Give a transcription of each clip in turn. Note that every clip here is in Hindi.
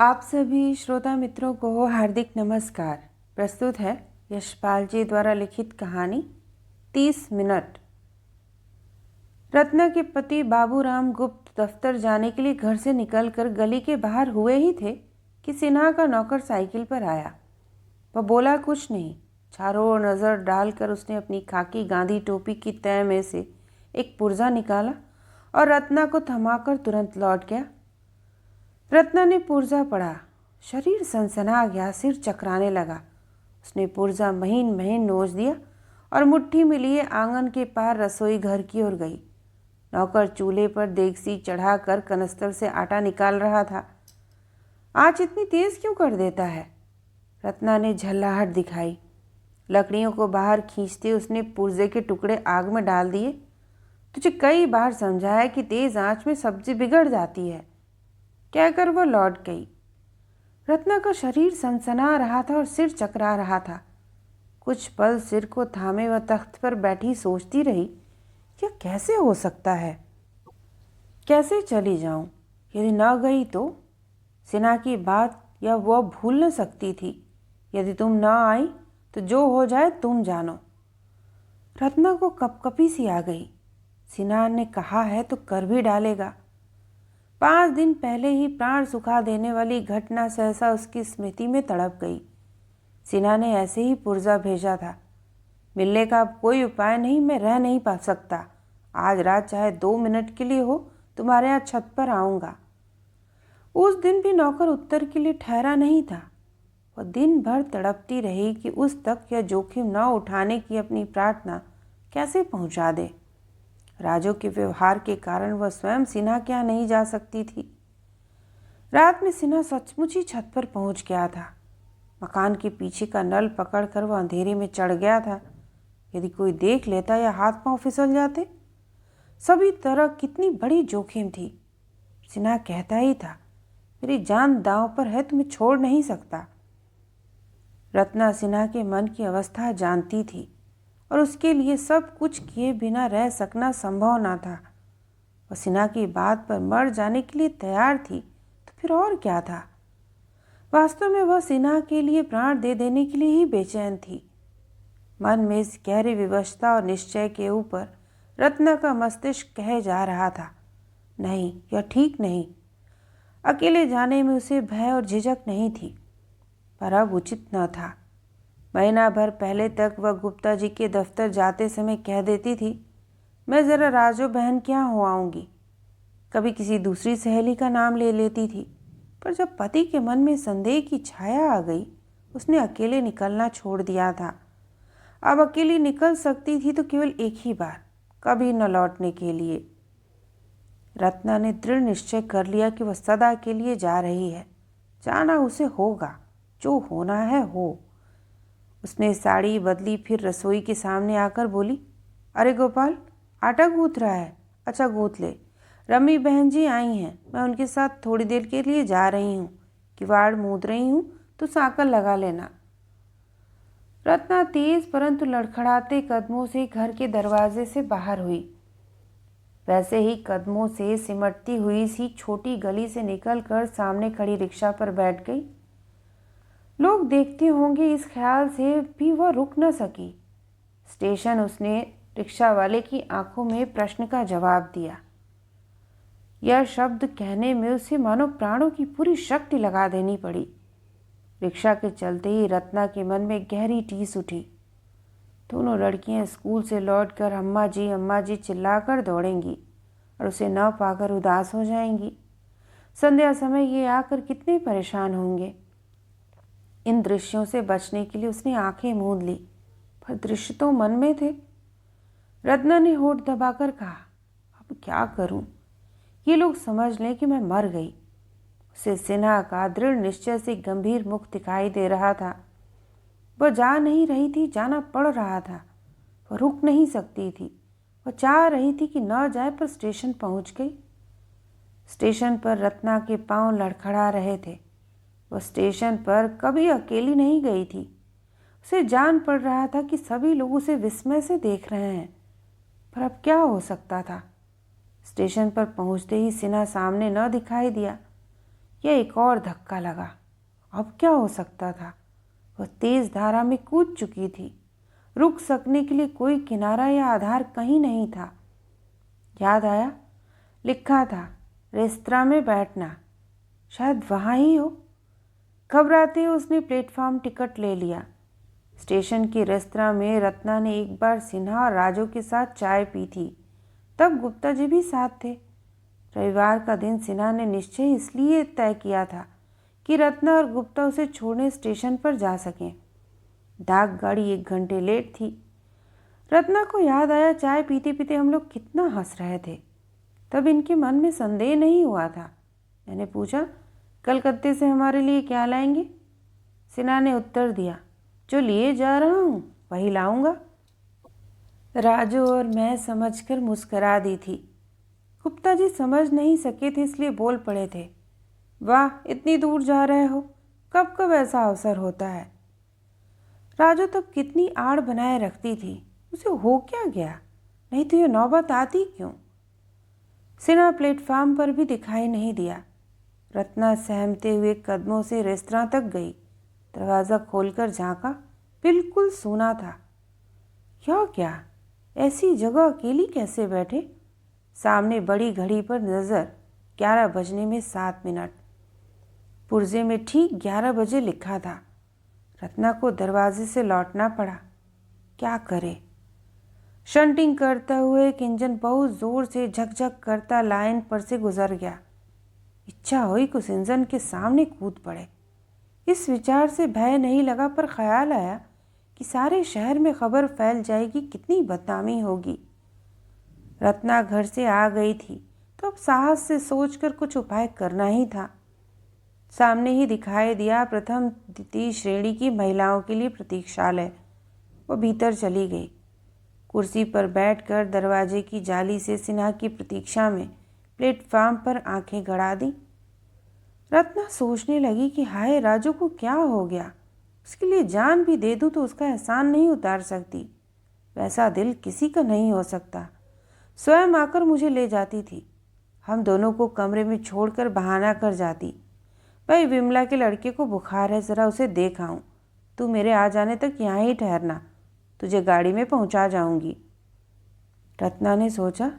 आप सभी श्रोता मित्रों को हार्दिक नमस्कार। प्रस्तुत है यशपाल जी द्वारा लिखित कहानी 30 मिनट। रत्ना के पति बाबूराम गुप्त दफ्तर जाने के लिए घर से निकलकर गली के बाहर हुए ही थे कि सिन्हा का नौकर साइकिल पर आया। वह बोला कुछ नहीं। चारों ओर नज़र डालकर उसने अपनी खाकी गांधी टोपी की तह में से एक पुर्जा निकाला और रत्ना को थमाकर तुरंत लौट गया। रत्ना ने पुर्जा पढ़ा। शरीर सनसना गया, सिर चकराने लगा। उसने पुर्जा महीन महीन नोच दिया और मुट्ठी में लिए आंगन के पार रसोई घर की ओर गई। नौकर चूल्हे पर देगसी चढ़ाकर कनस्तर से आटा निकाल रहा था। आँच इतनी तेज क्यों कर देता है? रत्ना ने झल्लाहट दिखाई। लकड़ियों को बाहर खींचते उसने पुर्जे के टुकड़े आग में डाल दिए। तुझे कई बार समझाया कि तेज आंच में सब्जी बिगड़ जाती है, कहकर वह लौट गई। रत्ना का शरीर सनसना रहा था और सिर चकरा रहा था। कुछ पल सिर को थामे वह तख्त पर बैठी सोचती रही, यह कैसे हो सकता है? कैसे चली जाऊं? यदि न गई तो? सिन्हा की बात या वह भूल न सकती थी। यदि तुम न आई तो जो हो जाए तुम जानो। रत्ना को कपकपी सी आ गई। सिन्हा ने कहा है तो कर भी डालेगा। 5 दिन पहले ही प्राण सुखा देने वाली घटना सहसा उसकी स्मृति में तड़प गई। सिन्हा ने ऐसे ही पुर्जा भेजा था। मिलने का अब कोई उपाय नहीं, मैं रह नहीं पा सकता। आज रात चाहे 2 मिनट के लिए हो, तुम्हारे यहाँ छत पर आऊँगा। उस दिन भी नौकर उत्तर के लिए ठहरा नहीं था। वह दिन भर तड़पती रही कि उस तक यह जोखिम न उठाने की अपनी प्रार्थना कैसे पहुँचा दे। राजू के व्यवहार के कारण वह स्वयं सिन्हा के यहाँ नहीं जा सकती थी। रात में सिन्हा सचमुच ही छत पर पहुंच गया था। मकान के पीछे का नल पकड़कर वह अंधेरे में चढ़ गया था। यदि कोई देख लेता या हाथ पांव फिसल जाते। सभी तरह कितनी बड़ी जोखिम थी। सिन्हा कहता ही था, मेरी जान दांव पर है, तुम्हें छोड़ नहीं सकता। रत्ना सिन्हा के मन की अवस्था जानती थी और उसके लिए सब कुछ किए बिना रह सकना संभव न था। वह सिन्हा की बात पर मर जाने के लिए तैयार थी, तो फिर और क्या था? वास्तव में वह सिन्हा के लिए प्राण दे देने के लिए ही बेचैन थी। मन में इस गहरी विवशता और निश्चय के ऊपर रत्ना का मस्तिष्क कहे जा रहा था, नहीं, यह ठीक नहीं। अकेले जाने में उसे भय और झिझक नहीं थी, पर अब उचित न था। महीना भर पहले तक वह गुप्ता जी के दफ्तर जाते समय कह देती थी, मैं ज़रा राजू बहन के यहाँ हो आऊँगी। कभी किसी दूसरी सहेली का नाम ले लेती थी, पर जब पति के मन में संदेह की छाया आ गई, उसने अकेले निकलना छोड़ दिया था। अब अकेली निकल सकती थी तो केवल एक ही बार, कभी न लौटने के लिए। रत्ना ने दृढ़ निश्चय कर लिया कि वह सदा के लिए जा रही है। जाना उसे होगा, जो होना है हो। उसने साड़ी बदली, फिर रसोई के सामने आकर बोली, अरे गोपाल, आटा गूँथ रहा है? अच्छा गूँथ ले। रमी बहन जी आई हैं, मैं उनके साथ थोड़ी देर के लिए जा रही हूँ। किवाड़ मूद रही हूँ, तो सांकल लगा लेना। रत्ना तेज परंतु लड़खड़ाते कदमों से घर के दरवाजे से बाहर हुई। वैसे ही कदमों से सिमटती हुई सी छोटी गली से निकलकर सामने खड़ी रिक्शा पर बैठ गई। लोग देखते होंगे, इस ख्याल से भी वह रुक न सकी। स्टेशन उसने रिक्शा वाले की आंखों में प्रश्न का जवाब दिया। यह शब्द कहने में उसे मानो प्राणों की पूरी शक्ति लगा देनी पड़ी। रिक्शा के चलते ही रत्ना के मन में गहरी टीस उठी। दोनों लड़कियां स्कूल से लौटकर अम्मा जी चिल्लाकर दौड़ेंगी और उसे न पाकर उदास हो जाएंगी। संध्या समय ये आकर कितने परेशान होंगे। इन दृश्यों से बचने के लिए उसने आंखें मूंद ली, पर दृश्य तो मन में थे। रत्ना ने होठ दबाकर कहा, अब क्या करूं? ये लोग समझ लें कि मैं मर गई। उसे सिन्हा का दृढ़ निश्चय से गंभीर मुख दिखाई दे रहा था। वह जा नहीं रही थी, जाना पड़ रहा था। वह रुक नहीं सकती थी। वह चाह रही थी कि न जाए, पर स्टेशन पहुंच गई। स्टेशन पर रत्ना के पांव लड़खड़ा रहे थे। वह स्टेशन पर कभी अकेली नहीं गई थी। उसे जान पड़ रहा था कि सभी लोग उसे विस्मय से देख रहे हैं, पर अब क्या हो सकता था? स्टेशन पर पहुंचते ही सिन्हा सामने न दिखाई दिया। यह एक और धक्का लगा। अब क्या हो सकता था? वह तेज धारा में कूद चुकी थी। रुक सकने के लिए कोई किनारा या आधार कहीं नहीं था। याद आया, लिखा था रेस्तरां में बैठना, शायद वहाँ ही हो। घबराते उसने प्लेटफॉर्म टिकट ले लिया। स्टेशन के रेस्तरां में रत्ना ने एक बार सिन्हा और राजू के साथ चाय पी थी। तब गुप्ता जी भी साथ थे। रविवार का दिन सिन्हा ने निश्चय इसलिए तय किया था कि रत्ना और गुप्ता उसे छोड़ने स्टेशन पर जा सकें। डाक गाड़ी 1 घंटे लेट थी। रत्ना को याद आया, चाय पीते पीते हम लोग कितना हंस रहे थे। तब इनके मन में संदेह नहीं हुआ था। मैंने पूछा, कलकत्ते से हमारे लिए क्या लाएंगे? सिन्हा ने उत्तर दिया, जो लिए जा रहा हूँ वही लाऊंगा। राजू और मैं समझकर मुस्करा दी थी। गुप्ता जी समझ नहीं सके थे इसलिए बोल पड़े थे, वाह, इतनी दूर जा रहे हो, कब कब ऐसा अवसर होता है। राजू तब कितनी आड़ बनाए रखती थी, उसे हो क्या गया, नहीं तो ये नौबत आती क्यों। सिन्हा प्लेटफार्म पर भी दिखाई नहीं दिया। रत्ना सहमते हुए कदमों से रेस्तरां तक गई। दरवाज़ा खोलकर झांका, बिल्कुल सूना था। यह क्या, ऐसी जगह अकेली कैसे बैठे? सामने बड़ी घड़ी पर नज़र, 11 बजने में 7 मिनट। पुर्जे में ठीक 11 बजे लिखा था। रत्ना को दरवाजे से लौटना पड़ा। क्या करे? शंटिंग करता हुए एक इंजन बहुत जोर से झकझक करता लाइन पर से गुजर गया। इच्छा हुई कि उस इंजन के सामने कूद पड़े। इस विचार से भय नहीं लगा, पर ख्याल आया कि सारे शहर में खबर फैल जाएगी, कितनी बदनामी होगी। रत्ना घर से आ गई थी तो अब साहस से सोचकर कुछ उपाय करना ही था। सामने ही दिखाई दिया प्रथम द्वितीय श्रेणी की महिलाओं के लिए प्रतीक्षालय। वो भीतर चली गई। कुर्सी पर बैठकर दरवाजे की जाली से सिन्हा की प्रतीक्षा में प्लेटफार्म पर आंखें गड़ा दी। रत्ना सोचने लगी कि हाय, राजू को क्या हो गया। उसके लिए जान भी दे दूं तो उसका एहसान नहीं उतार सकती। वैसा दिल किसी का नहीं हो सकता। स्वयं आकर मुझे ले जाती थी। हम दोनों को कमरे में छोड़कर बहाना कर जाती, भाई विमला के लड़के को बुखार है, ज़रा उसे देख आऊं। तू मेरे आ जाने तक यहाँ ही ठहरना, तुझे गाड़ी में पहुँचा जाऊंगी। रत्ना ने सोचा,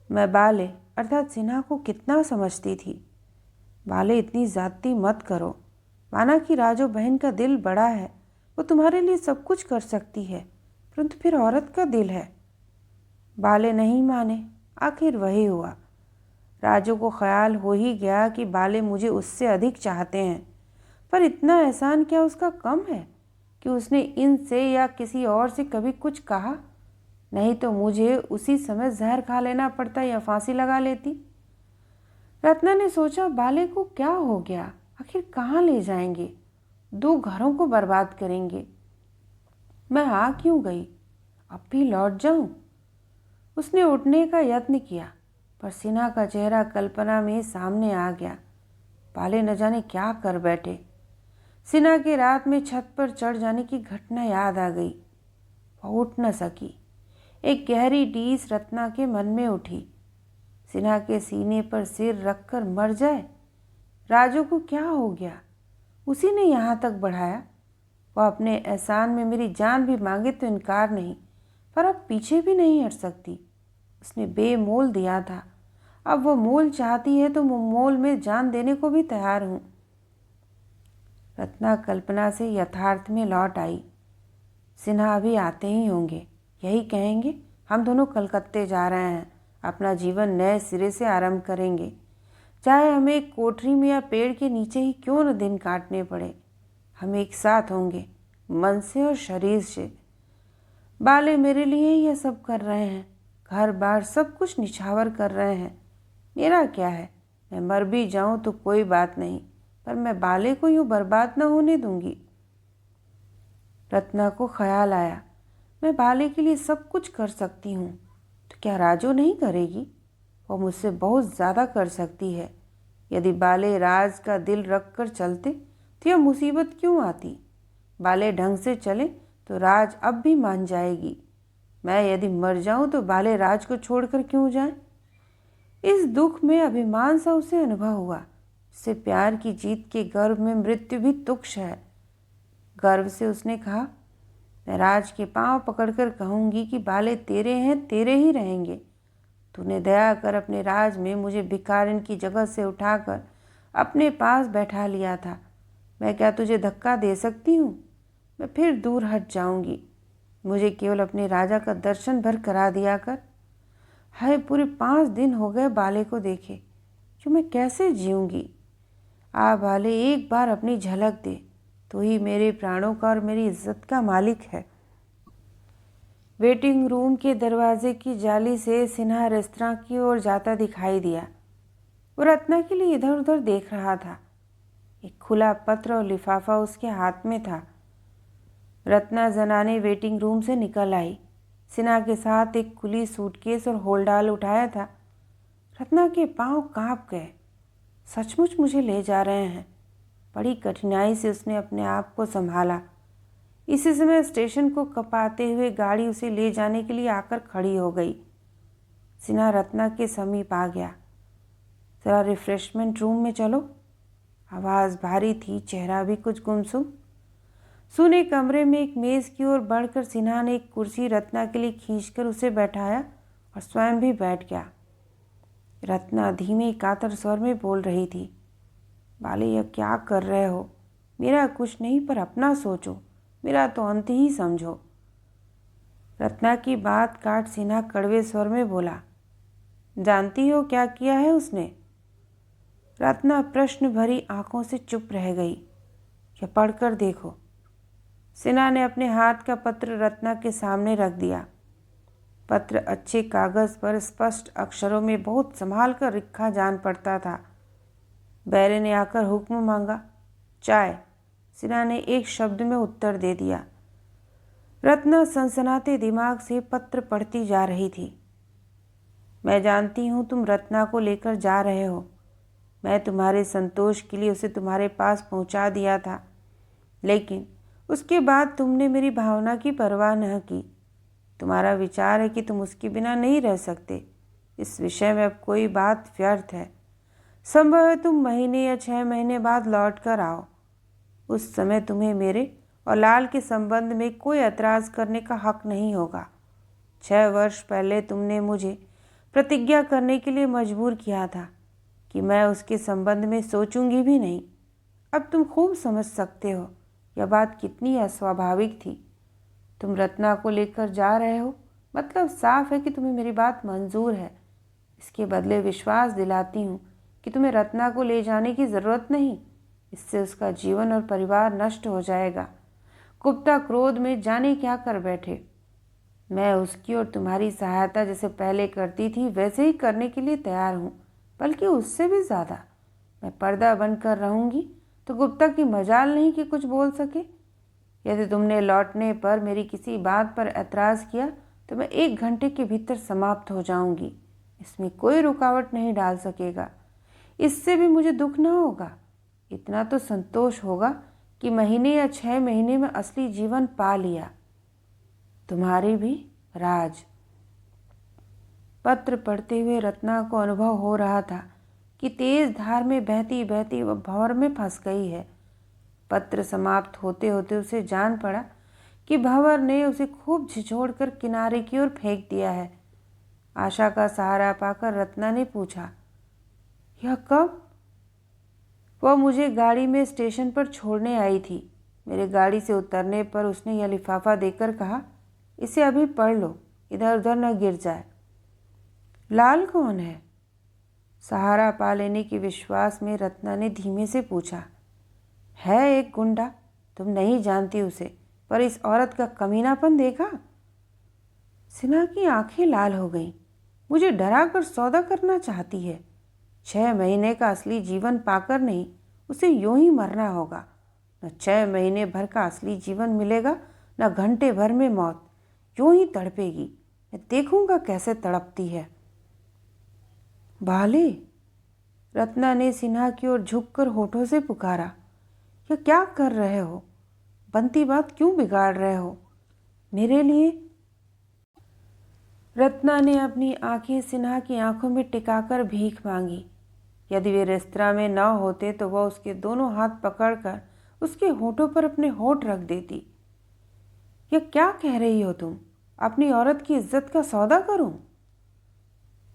मैं बाले अर्थात सिन्हा को कितना समझती थी। बाले, इतनी ज़्यादती मत करो। माना कि राजू बहन का दिल बड़ा है, वो तुम्हारे लिए सब कुछ कर सकती है, परंतु फिर औरत का दिल है। बाले नहीं माने। आखिर वही हुआ। राजू को ख्याल हो ही गया कि बाले मुझे उससे अधिक चाहते हैं, पर इतना एहसान क्या उसका कम है कि उसने इनसे या किसी और से कभी कुछ कहा? नहीं तो मुझे उसी समय जहर खा लेना पड़ता या फांसी लगा लेती। रत्ना ने सोचा, बाले को क्या हो गया, आखिर कहाँ ले जाएंगे? 2 घरों को बर्बाद करेंगे। मैं आ क्यों गई? अब भी लौट जाऊं? उसने उठने का यत्न किया, पर सिन्हा का चेहरा कल्पना में सामने आ गया। बाले न जाने क्या कर बैठे। सिन्हा के रात में छत पर चढ़ जाने की घटना याद आ गई। वह उठ न सकी। एक गहरी टीस रत्ना के मन में उठी। सिन्हा के सीने पर सिर रखकर मर जाए। राजू को क्या हो गया? उसी ने यहाँ तक बढ़ाया। वह अपने एहसान में मेरी जान भी मांगे तो इनकार नहीं, पर अब पीछे भी नहीं हट सकती। उसने बेमोल दिया था, अब वो मोल चाहती है तो मोल में जान देने को भी तैयार हूँ। रत्ना कल्पना से यथार्थ में लौट आई। सिन्हा अभी आते ही होंगे, यही कहेंगे, हम दोनों कलकत्ते जा रहे हैं, अपना जीवन नए सिरे से आरंभ करेंगे, चाहे हमें एक कोठरी में या पेड़ के नीचे ही क्यों न दिन काटने पड़े। हम एक साथ होंगे, मन से और शरीर से। बाले मेरे लिए ही यह सब कर रहे हैं, घर बार सब कुछ निछावर कर रहे हैं। मेरा क्या है, मैं मर भी जाऊं तो कोई बात नहीं, पर मैं बाले को यूं बर्बाद न होने दूंगी। रत्ना को ख्याल आया, मैं बाले के लिए सब कुछ कर सकती हूँ, तो क्या राजू नहीं करेगी? वो मुझसे बहुत ज़्यादा कर सकती है। यदि बाले राज का दिल रख कर चलते तो यह मुसीबत क्यों आती? बाले ढंग से चले तो राज अब भी मान जाएगी। मैं यदि मर जाऊं तो बाले राज को छोड़कर क्यों जाए? इस दुख में अभिमान सा उसे अनुभव हुआ। से प्यार की जीत के गर्व में मृत्यु भी तुच्छ है। गर्व से उसने कहा, मैं राज के पांव पकड़कर कहूंगी कि बाले तेरे हैं, तेरे ही रहेंगे। तूने दया कर अपने राज में मुझे भिखारिन की जगह से उठाकर अपने पास बैठा लिया था। मैं क्या तुझे धक्का दे सकती हूँ? मैं फिर दूर हट जाऊंगी। मुझे केवल अपने राजा का दर्शन भर करा दिया कर। हाय, पूरे 5 दिन हो गए बाले को देखे, कि मैं कैसे जीऊँगी। आ बाले, एक बार अपनी झलक दे। तू ही मेरे प्राणों का और मेरी इज्जत का मालिक है। वेटिंग रूम के दरवाजे की जाली से सिन्हा रेस्तरां की ओर जाता दिखाई दिया। वो रत्ना के लिए इधर उधर देख रहा था। एक खुला पत्र और लिफाफा उसके हाथ में था। रत्ना जनाने वेटिंग रूम से निकल आई। सिन्हा के साथ एक खुली सूटकेस और होल्डाल उठाया था। रत्ना के पांव कांप गए। सचमुच मुझे ले जा रहे हैं। बड़ी कठिनाई से उसने अपने आप को संभाला। इसी समय स्टेशन को कपाते हुए गाड़ी उसे ले जाने के लिए आकर खड़ी हो गई। सिन्हा रत्ना के समीप आ गया। ज़रा रिफ्रेशमेंट रूम में चलो। आवाज़ भारी थी, चेहरा भी कुछ गुमसुम। सूने कमरे में एक मेज़ की ओर बढ़कर सिन्हा ने एक कुर्सी रत्ना के लिए खींचकर उसे बैठाया और स्वयं भी बैठ गया। रत्ना धीमे कातर स्वर में बोल रही थी, बाले, यह क्या कर रहे हो? मेरा कुछ नहीं, पर अपना सोचो, मेरा तो अंत ही समझो। रत्ना की बात काट सिन्हा कड़वे स्वर में बोला, जानती हो क्या किया है उसने? रत्ना प्रश्न भरी आंखों से चुप रह गई। क्या पढ़कर देखो। सिन्हा ने अपने हाथ का पत्र रत्ना के सामने रख दिया। पत्र अच्छे कागज पर स्पष्ट अक्षरों में बहुत संभाल कर लिखा जान पड़ता था। बैरे ने आकर हुक्म मांगा, चाय। सिन्हा ने एक शब्द में उत्तर दे दिया। रत्ना सनसनाते दिमाग से पत्र पढ़ती जा रही थी। मैं जानती हूँ तुम रत्ना को लेकर जा रहे हो। मैं तुम्हारे संतोष के लिए उसे तुम्हारे पास पहुँचा दिया था, लेकिन उसके बाद तुमने मेरी भावना की परवाह न की। तुम्हारा विचार है कि तुम उसके बिना नहीं रह सकते। इस विषय में अब कोई बात व्यर्थ है। संभव है तुम महीने या 6 महीने बाद लौट कर आओ। उस समय तुम्हें मेरे और लाल के संबंध में कोई एतराज़ करने का हक नहीं होगा। 6 वर्ष पहले तुमने मुझे प्रतिज्ञा करने के लिए मजबूर किया था कि मैं उसके संबंध में सोचूंगी भी नहीं। अब तुम खूब समझ सकते हो यह बात कितनी अस्वाभाविक थी। तुम रत्ना को लेकर जा रहे हो, मतलब साफ है कि तुम्हें मेरी बात मंजूर है। इसके बदले विश्वास दिलाती हूँ कि तुम्हें रत्ना को ले जाने की ज़रूरत नहीं। इससे उसका जीवन और परिवार नष्ट हो जाएगा। गुप्ता क्रोध में जाने क्या कर बैठे। मैं उसकी और तुम्हारी सहायता जैसे पहले करती थी वैसे ही करने के लिए तैयार हूँ, बल्कि उससे भी ज़्यादा। मैं पर्दा बनकर रहूँगी तो गुप्ता की मजाल नहीं कि कुछ बोल सके। यदि तुमने लौटने पर मेरी किसी बात पर ऐतराज़ किया तो मैं 1 घंटे के भीतर समाप्त हो जाऊंगी। इसमें कोई रुकावट नहीं डाल सकेगा। इससे भी मुझे दुख न होगा। इतना तो संतोष होगा कि महीने या 6 महीने में असली जीवन पा लिया। तुम्हारी भी, राज। पत्र पढ़ते हुए रत्ना को अनुभव हो रहा था कि तेज धार में बहती बहती वह भंवर में फंस गई है। पत्र समाप्त होते होते उसे जान पड़ा कि भंवर ने उसे खूब झिझोड़कर किनारे की ओर फेंक दिया है। आशा का सहारा पाकर रत्ना ने पूछा, यह कब? वह मुझे गाड़ी में स्टेशन पर छोड़ने आई थी। मेरे गाड़ी से उतरने पर उसने यह लिफाफा देकर कहा, इसे अभी पढ़ लो, इधर उधर न गिर जाए। लाल कौन है? सहारा पा लेने के विश्वास में रत्ना ने धीमे से पूछा। है एक गुंडा, तुम नहीं जानती उसे, पर इस औरत का कमीनापन देखा? सिन्हा की आंखें लाल हो गईं। मुझे डरा कर सौदा करना चाहती है। 6 महीने का असली जीवन पाकर नहीं, उसे यूं ही मरना होगा। न 6 महीने भर का असली जीवन मिलेगा, न घंटे भर में मौत। यूं ही तड़पेगी। मैं देखूंगा कैसे तड़पती है। बाले, रत्ना ने सिन्हा की ओर झुककर होठों से पुकारा, यह क्या कर रहे हो? बनती बात क्यों बिगाड़ रहे हो? मेरे लिए? रत्ना ने अपनी आंखें सिन्हा की आंखों में टिकाकर भीख मांगी। यदि वे रेस्तरां में न होते तो वह उसके दोनों हाथ पकड़कर उसके होठों पर अपने होठ रख देती। यह क्या कह रही हो तुम? अपनी औरत की इज्जत का सौदा करूं?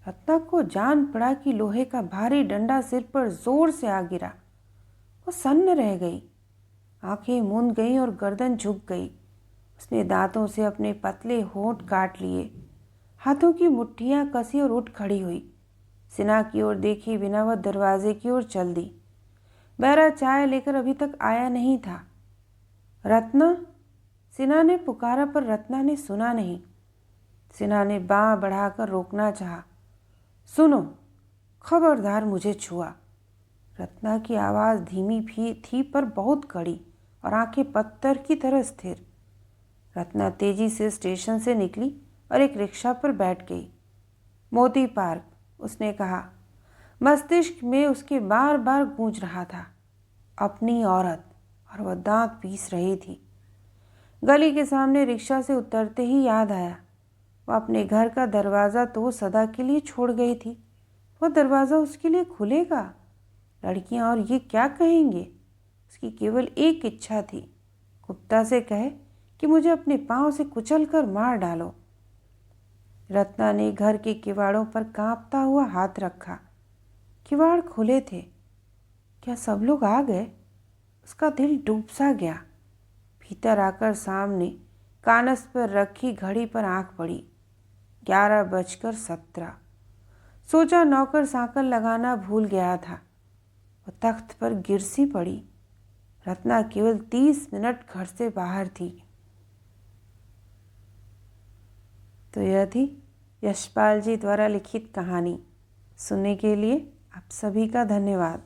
रत्ना को जान पड़ा कि लोहे का भारी डंडा सिर पर जोर से आ गिरा। वो सन्न रह गई, आंखें मूंद गईं और गर्दन झुक गई। उसने दांतों से अपने पतले होंठ काट लिए, हाथों की मुट्ठियां कसी और उठ खड़ी हुई। सिन्हा की ओर देखे बिना वह दरवाजे की ओर चल दी। बैरा चाय लेकर अभी तक आया नहीं था। रत्ना, सिन्हा ने पुकारा पर रत्ना ने सुना नहीं। सिन्हा ने बाँह बढ़ाकर रोकना चाहा। सुनो, खबरदार मुझे छुआ। रत्ना की आवाज़ धीमी भी थी पर बहुत कड़ी और आंखें पत्थर की तरह स्थिर। रत्ना तेजी से स्टेशन से निकली और एक रिक्शा पर बैठ गई। मोती पार्क, उसने कहा। मस्तिष्क में उसके बार बार गूंज रहा था, अपनी औरत, और वह दांत पीस रही थी। गली के सामने रिक्शा से उतरते ही याद आया, वह अपने घर का दरवाज़ा तो वो सदा के लिए छोड़ गई थी। वह दरवाज़ा उसके लिए खुलेगा? लड़कियां और ये क्या कहेंगे? उसकी केवल एक इच्छा थी, गुप्ता से कहे कि मुझे अपने पांव से कुचल कर मार डालो। रत्ना ने घर के किवाड़ों पर कांपता हुआ हाथ रखा। किवाड़ खुले थे। क्या सब लोग आ गए? उसका दिल डूब सा गया। भीतर आकर सामने कानस पर रखी घड़ी पर आंख पड़ी। 11:17। सोचा नौकर सांकल लगाना भूल गया था। वो तख्त पर गिर सी पड़ी। रत्ना केवल 30 मिनट घर से बाहर थी। तो यह थी यशपाल जी द्वारा लिखित कहानी। सुनने के लिए आप सभी का धन्यवाद।